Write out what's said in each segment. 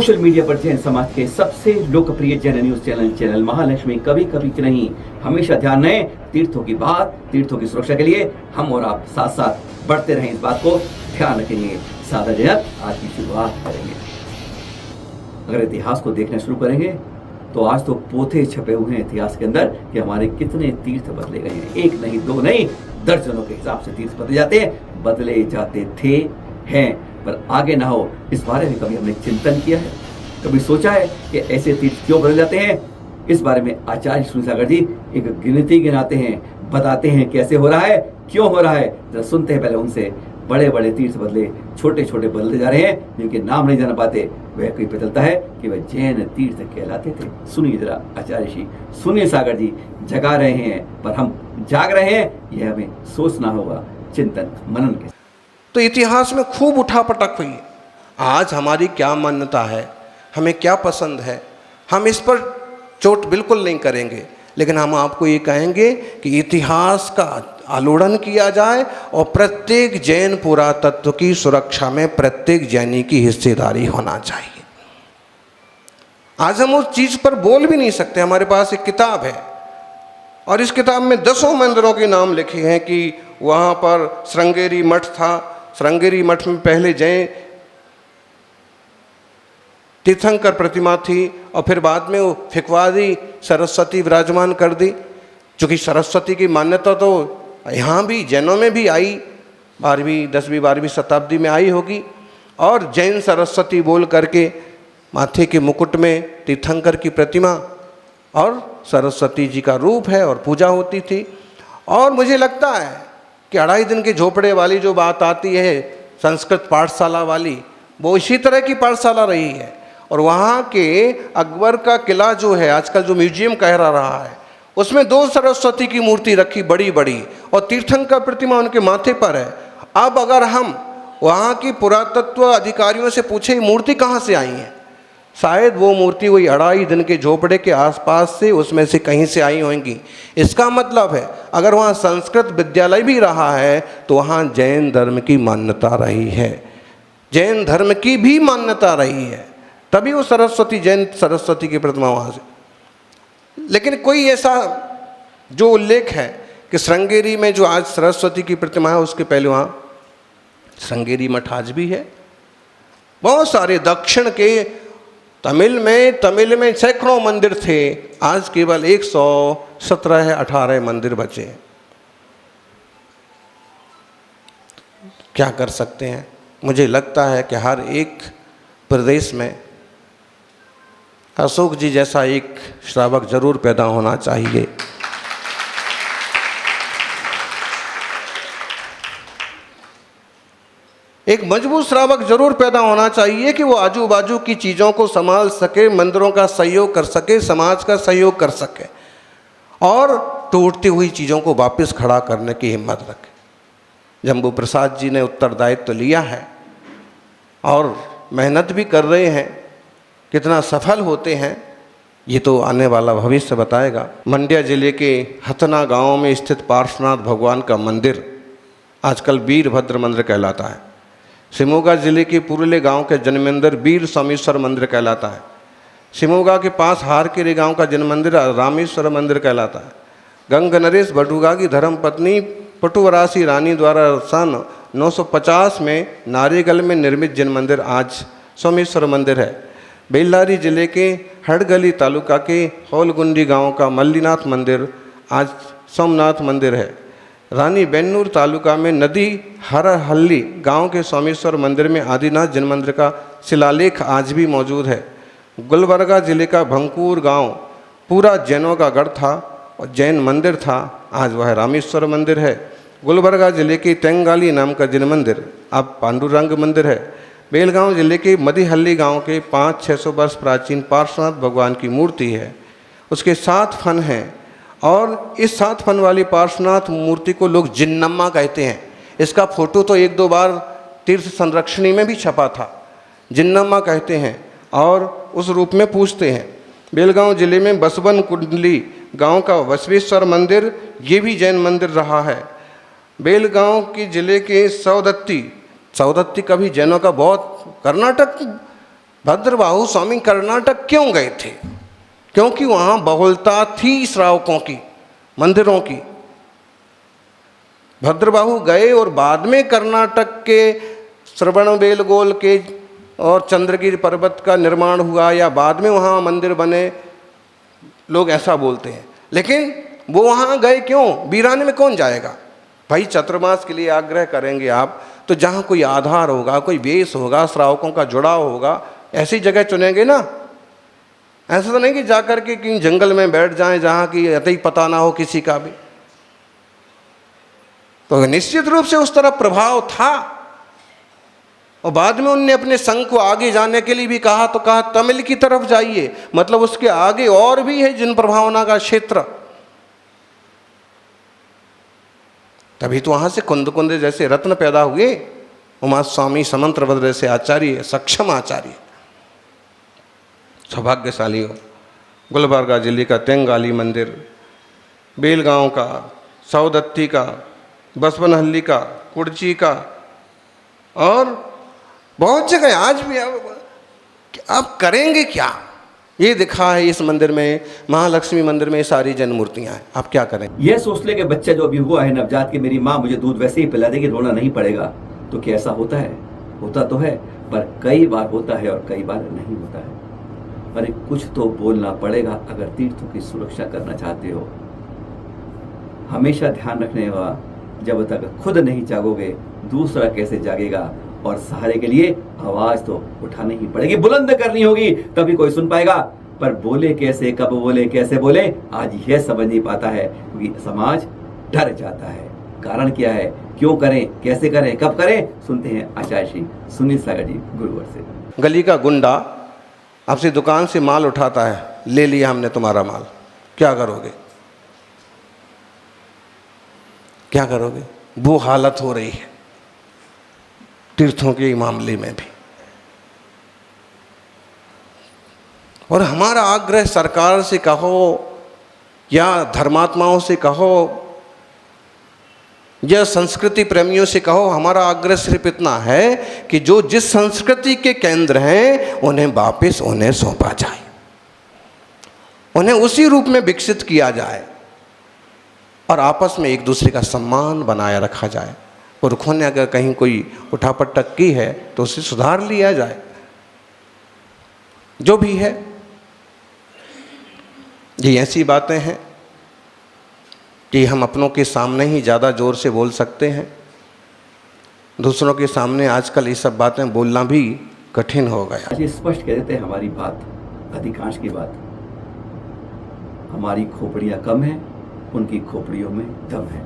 Social media पर जैन समाज के सबसे लोकप्रिय जैन न्यूज चैनल महालक्ष्मी कभी कभी की नहीं हमेशा ध्यान रहे तीर्थों की बात, तीर्थों की सुरक्षा के लिए हम और आप साथ साथ बढ़ते रहें, इस बात को ध्यान रखेंगे। सादा जयत आज की शुरुआत करेंगे। अगर इतिहास को देखना शुरू करेंगे तो आज तो पोथे छपे हुए हैं इतिहास के अंदर कि हमारे कितने तीर्थ बदले गए हैं। एक नहीं, दो नहीं, दर्जनों के हिसाब से तीर्थ बदले जाते थे हैं। पर आगे ना हो इस बारे में कभी हमने चिंतन किया है, कभी सोचा है कि ऐसे तीर्थ क्यों बदल जाते हैं? इस बारे में आचार्य सुनील जी एक गिनती गिनाते हैं, बताते हैं कैसे हो रहा है, क्यों हो रहा है। जरा सुनते हैं पहले उनसे। बड़े बड़े तीर्थ बदले, छोटे छोटे बदलते जा रहे हैं, जिनके नाम नहीं जान पाते वह कोई बदलता है कि वह जैन तीर्थ कहलाते थे। सुनिए जरा आचार्य जी, सुनिए सागर जी, जगा रहे हैं पर हम जाग रहे हैं, यह हमें सोचना होगा चिंतन मनन के। तो इतिहास में खूब उठापटक हुई। आज हमारी क्या मान्यता है, हमें क्या पसंद है, हम इस पर चोट बिल्कुल नहीं करेंगे, लेकिन हम आपको ये कहेंगे कि इतिहास का आलोड़न किया जाए और प्रत्येक जैन पुरातत्व की सुरक्षा में प्रत्येक जैनी की हिस्सेदारी होना चाहिए। आज हम उस चीज़ पर बोल भी नहीं सकते। हमारे पास एक किताब है और इस किताब में 10 मंदिरों के नाम लिखे हैं कि वहाँ पर श्रृंगेरी मठ था, श्रृंगेरी मठ में पहले जैन तीर्थंकर प्रतिमा थी और फिर बाद में वो फिकवादी सरस्वती विराजमान कर दी। चूँकि सरस्वती की मान्यता तो यहाँ भी जैनों में भी आई, 10वीं 12वीं शताब्दी में आई होगी। और जैन सरस्वती बोल करके माथे के मुकुट में तीर्थंकर की प्रतिमा और सरस्वती जी का रूप है और पूजा होती थी। और मुझे लगता है कि 2.5 दिन के झोपड़े वाली जो बात आती है संस्कृत पाठशाला वाली, वो इसी तरह की पाठशाला रही है। और वहाँ के अकबर का किला जो है आजकल जो म्यूजियम कह रहा है, उसमें 2 सरस्वती की मूर्ति रखी बड़ी बड़ी और तीर्थंकर प्रतिमा उनके माथे पर है। अब अगर हम वहाँ की पुरातत्व अधिकारियों से पूछे ये मूर्ति कहाँ से आई है, शायद वो मूर्ति वही 2.5 दिन के झोपड़े के आसपास से उसमें से कहीं से आई होंगी। इसका मतलब है अगर वहाँ संस्कृत विद्यालय भी रहा है तो वहाँ जैन धर्म की मान्यता रही है, जैन धर्म की भी मान्यता रही है, तभी वो सरस्वती जैन सरस्वती की प्रतिमा वहाँ से। लेकिन कोई ऐसा जो उल्लेख है कि श्रृंगेरी में जो आज सरस्वती की प्रतिमा है उसके पहले वहाँ श्रृंगेरी मठ आज भी है। बहुत सारे दक्षिण के तमिल में सैकड़ों मंदिर थे, आज केवल 117-18 मंदिर बचे। क्या कर सकते हैं? मुझे लगता है कि हर एक प्रदेश में अशोक जी जैसा एक श्रावक जरूर पैदा होना चाहिए। एक मजबूत श्रावक जरूर पैदा होना चाहिए कि वो आजू बाजू की चीज़ों को संभाल सके, मंदिरों का सहयोग कर सके, समाज का सहयोग कर सके और टूटती हुई चीज़ों को वापस खड़ा करने की हिम्मत रखे। जम्बू प्रसाद जी ने उत्तरदायित्व तो लिया है और मेहनत भी कर रहे हैं, कितना सफल होते हैं ये तो आने वाला भविष्य बताएगा। मंड्या जिले के हथना गांव में स्थित पार्श्वनाथ भगवान का मंदिर आजकल वीरभद्र मंदिर कहलाता है। शिमोगा जिले के पुरले गांव के जन मंदिर वीर सोमेश्वर मंदिर कहलाता है। शिमोगा के पास हारकेरे गांव का जन मंदिर रामेश्वर मंदिर कहलाता है। गंग नरेश बटुगा की धर्मपत्नी पटुवरासी रानी द्वारा सन 950 में नारेगल में निर्मित जन मंदिर आज सोमेश्वर मंदिर है। बेल्लारी जिले के हड़गली तालुका के हौलगुंडी गांव का मल्लीनाथ मंदिर आज सोमनाथ मंदिर है। रानी बेन्नूर तालुका में नदी हरहल्ली गांव के सोमेश्वर मंदिर में आदिनाथ जैन मंदिर का शिलालेख आज भी मौजूद है। गुलबर्गा जिले का भंकूर गांव पूरा जैनों का गढ़ था और जैन मंदिर था, आज वह रामेश्वर मंदिर है। गुलबर्गा जिले के तेंगाली नाम का जैन मंदिर अब पांडुरंग मंदिर है। बेलगांव जिले के मदीहल्ली गांव के 500-600 वर्ष प्राचीन पार्श्वनाथ भगवान की मूर्ति है, उसके 7 फन हैं और इस 7 फन वाली पार्श्वनाथ मूर्ति को लोग जिन्नम्मा कहते हैं। इसका फोटो तो 1-2 बार तीर्थ संरक्षणी में भी छपा था। जिन्नम्मा कहते हैं और उस रूप में पूजते हैं। बेलगांव जिले में बसवन कुंडली गांव का बसवेश्वर मंदिर ये भी जैन मंदिर रहा है। बेलगांव के जिले के सौदत्ती का भी जैनों का बहुत, कर्नाटक भद्रबाहु स्वामी कर्नाटक क्यों गए थे? क्योंकि वहाँ बहुलता थी श्रावकों की, मंदिरों की। भद्रबाहु गए और बाद में कर्नाटक के श्रवणबेलगोल के और चंद्रगिरी पर्वत का निर्माण हुआ, या बाद में वहाँ मंदिर बने, लोग ऐसा बोलते हैं। लेकिन वो वहाँ गए क्यों? वीराने में कौन जाएगा? भाई चतुर्मास के लिए आग्रह करेंगे आप तो जहाँ कोई आधार होगा, कोई बेस होगा, श्रावकों का जुड़ाव होगा, ऐसी जगह चुनेंगे ना। ऐसा तो नहीं कि जाकर के कहीं जंगल में बैठ जाएं जहाँ की अतई पता ना हो किसी का भी। तो निश्चित रूप से उस तरफ प्रभाव था। और बाद में उनने अपने संघ को आगे जाने के लिए भी कहा, तो कहा तमिल की तरफ जाइए, मतलब उसके आगे और भी है जिन प्रभावना का क्षेत्र। तभी तो वहाँ से कुंद कुंद जैसे रत्न पैदा हुए, उमा स्वामी समंत्रभद्र जैसे आचार्य, सक्षम आचार्य। सौभाग्यशाली हो। गुलबर्गा जिले का तेंगाली मंदिर, बेलगांव का, सौदत्ती का, बसवनहल्ली का, कुर्ची का, और बहुत जगह आज भी। आप करेंगे क्या? ये दिखा है इस मंदिर में, महालक्ष्मी मंदिर में सारी जन मूर्तियां हैं, आप क्या करें? यह सोच ले कि बच्चा जो अभी हुआ है नवजात, के मेरी माँ मुझे दूध वैसे ही पिला देगी, रोना नहीं पड़ेगा, तो क्या ऐसा होता है? होता तो है, पर कई बार होता है और कई बार नहीं होता है। अरे कुछ तो बोलना पड़ेगा अगर तीर्थों की सुरक्षा करना चाहते हो। हमेशा ध्यान रखने का, जब तक खुद नहीं जागोगे दूसरा कैसे जागेगा? और सहारे के लिए आवाज तो उठानी ही पड़ेगी, बुलंद करनी होगी, तभी कोई सुन पाएगा। पर बोले कैसे, कब बोले, कैसे बोले, आज यह समझ नहीं पाता है, क्योंकि समाज डर जाता है। कारण क्या है? क्यों करें, कैसे करें, कब करें? सुनते हैं आचार्य श्री सुनील सागर जी गुरुवर से। गली का गुंडा आपसे दुकान से माल उठाता है, ले लिया हमने तुम्हारा माल, क्या करोगे? क्या करोगे? वो हालत हो रही है तीर्थों के मामले में भी। और हमारा आग्रह सरकार से कहो या धर्मात्माओं से कहो या संस्कृति प्रेमियों से कहो, हमारा आग्रह सिर्फ इतना है कि जो जिस संस्कृति के केंद्र हैं उन्हें वापस उन्हें सौंपा जाए, उन्हें उसी रूप में विकसित किया जाए, और आपस में एक दूसरे का सम्मान बनाए रखा जाए। पुरखों ने अगर कहीं कोई उठापटक की है तो उसे सुधार लिया जाए। जो भी है, ये ऐसी बातें हैं कि हम अपनों के सामने ही ज़्यादा ज़ोर से बोल सकते हैं, दूसरों के सामने आजकल ये सब बातें बोलना भी कठिन हो गया। ये स्पष्ट कह देते हैं हमारी बात, अधिकांश की बात, हमारी खोपड़ियाँ कम हैं, उनकी खोपड़ियों में दम है।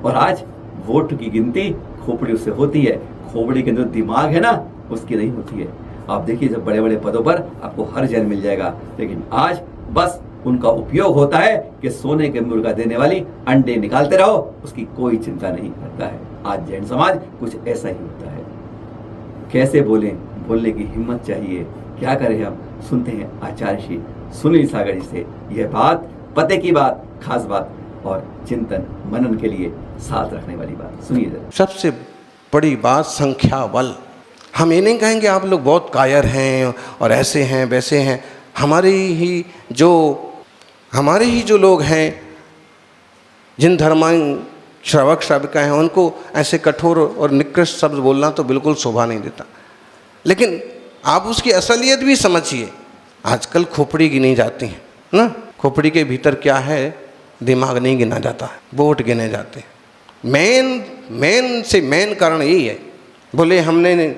और आज वोट की गिनती खोपड़ियों से होती है, खोपड़ी के अंदर दिमाग है ना, उसकी नहीं होती है। आप देखिए जब बड़े बड़े पदों पर आपको हर जन मिल जाएगा, लेकिन आज बस उनका उपयोग होता है कि सोने के मुर्गा देने वाली अंडे निकालते रहो, उसकी कोई चिंता नहीं करता है। आज जैन समाज कुछ ऐसा ही होता है। कैसे बोलें, बोलने की हिम्मत चाहिए, क्या करें हम? सुनते हैं आचार्य श्री सुनील सागर जी से यह बात, पते की बात, खास बात और चिंतन मनन के लिए साथ रखने वाली बात। सुनिए जरा। सबसे बड़ी बात संख्या बल। हम ये नहीं कहेंगे आप लोग बहुत कायर हैं और ऐसे हैं वैसे हैं। हमारे ही जो लोग हैं, जिन धर्मांग श्रावक श्राविका हैं, उनको ऐसे कठोर और निकृष्ट शब्द बोलना तो बिल्कुल शोभा नहीं देता। लेकिन आप उसकी असलियत भी समझिए। आजकल खोपड़ी गिनी जाती है ना, खोपड़ी के भीतर क्या है? दिमाग नहीं गिना जाता है, वोट गिने जाते हैं। मेन कारण यही है। बोले हमने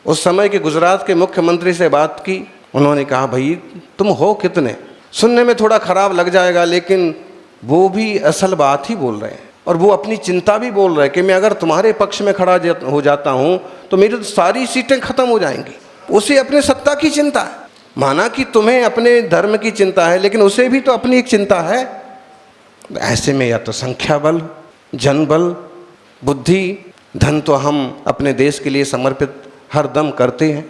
उस समय के गुजरात के मुख्यमंत्री से बात की, उन्होंने कहा भाई तुम हो कितने? सुनने में थोड़ा खराब लग जाएगा, लेकिन वो भी असल बात ही बोल रहे हैं, और वो अपनी चिंता भी बोल रहे हैं कि मैं अगर तुम्हारे पक्ष में खड़ा हो जाता हूँ तो मेरी तो सारी सीटें खत्म हो जाएंगी। उसे अपने सत्ता की चिंता है। माना कि तुम्हें अपने धर्म की चिंता है, लेकिन उसे भी तो अपनी एक चिंता है। ऐसे में या तो संख्या बल, जनबल, बुद्धि, धन तो हम अपने देश के लिए समर्पित हर दम करते हैं,